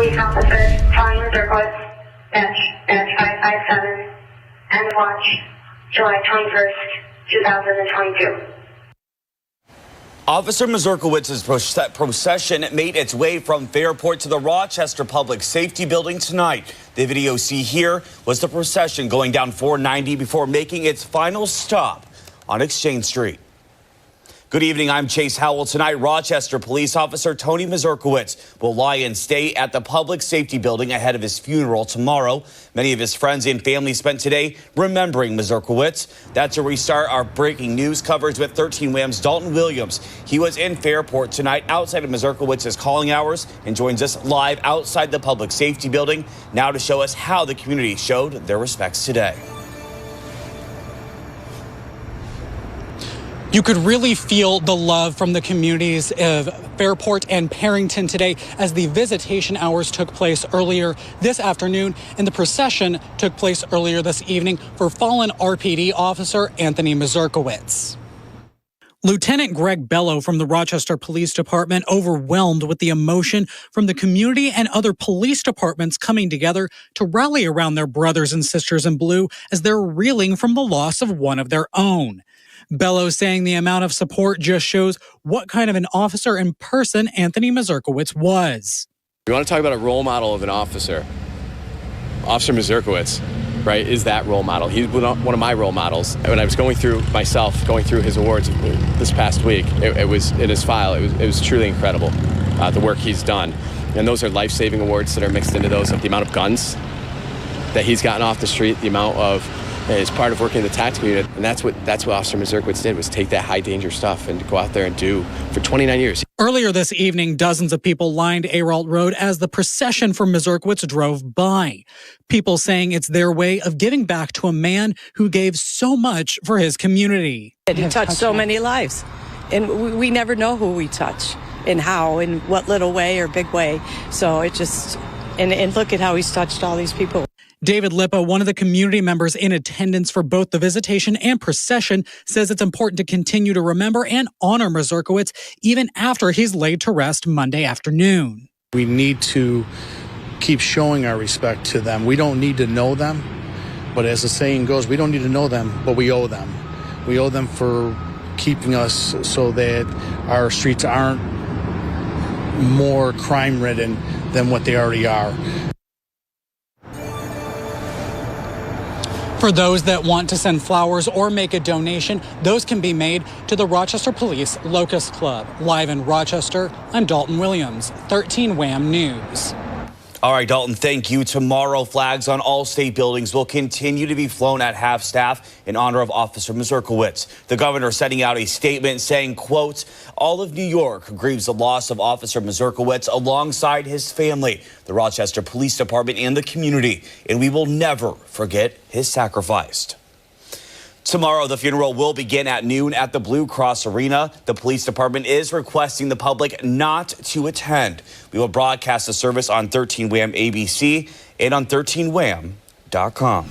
police officer Tony Mazurkiewicz, badge 557, end of watch, July 21st, 2022. Officer Mazurkiewicz's procession made its way from Fairport to the Rochester Public Safety Building tonight. The video you see here was the procession going down 490 before making its final stop on Exchange Street. Good evening, I'm Chase Howell. Tonight, Rochester Police Officer Tony Mazurkiewicz will lie in state at the Public Safety Building ahead of his funeral tomorrow. Many of his friends and family spent today remembering Mazurkiewicz. That's where we start our breaking news coverage with 13 Wham's Dalton Williams. He was in Fairport tonight outside of Mazurkiewicz's calling hours and joins us live outside the Public Safety Building now to show us how the community showed their respects today. You could really feel the love from the communities of Fairport and Perinton today as the visitation hours took place earlier this afternoon and the procession took place earlier this evening for fallen RPD officer Anthony Mazurkiewicz. Lieutenant Greg Bello from the Rochester Police Department overwhelmed with the emotion from the community and other police departments coming together to rally around their brothers and sisters in blue as they're reeling from the loss of one of their own. Bello saying the amount of support just shows what kind of an officer in person Anthony Mazurkiewicz was. We want to talk about a role model of an officer. Officer Mazurkiewicz, right, is that role model. He's one of my role models. When I was going through his awards this past week, it was in his file. It was truly incredible, the work he's done. And those are life-saving awards that are mixed into those of the amount of guns that he's gotten off the street, the amount of as part of working in the tactical unit, and that's what Officer Mazurkiewicz did, was take that high-danger stuff and go out there and do for 29 years. Earlier this evening, dozens of people lined Aralt Road as the procession for Mazurkiewicz drove by. People saying it's their way of giving back to a man who gave so much for his community. He touched so many lives, and we never know who we touch and how, in what little way or big way. So it just, and look at how he's touched all these people. David Lippa, one of the community members in attendance for both the visitation and procession, says it's important to continue to remember and honor Mazurkiewicz even after he's laid to rest Monday afternoon. We need to keep showing our respect to them. We don't need to know them, but as the saying goes, we don't need to know them, but we owe them. We owe them for keeping us so that our streets aren't more crime-ridden than what they already are. For those that want to send flowers or make a donation, those can be made to the Rochester Police Locust Club. Live in Rochester, I'm Dalton Williams, 13 Wham News. All right, Dalton, thank you. Tomorrow, flags on all state buildings will continue to be flown at half-staff in honor of Officer Mazurkiewicz. The governor sending out a statement saying, quote, all of New York grieves the loss of Officer Mazurkiewicz alongside his family, the Rochester Police Department, and the community, and we will never forget his sacrifice. Tomorrow, the funeral will begin at noon at the Blue Cross Arena. The police department is requesting the public not to attend. We will broadcast the service on 13 Wham ABC and on 13wham.com.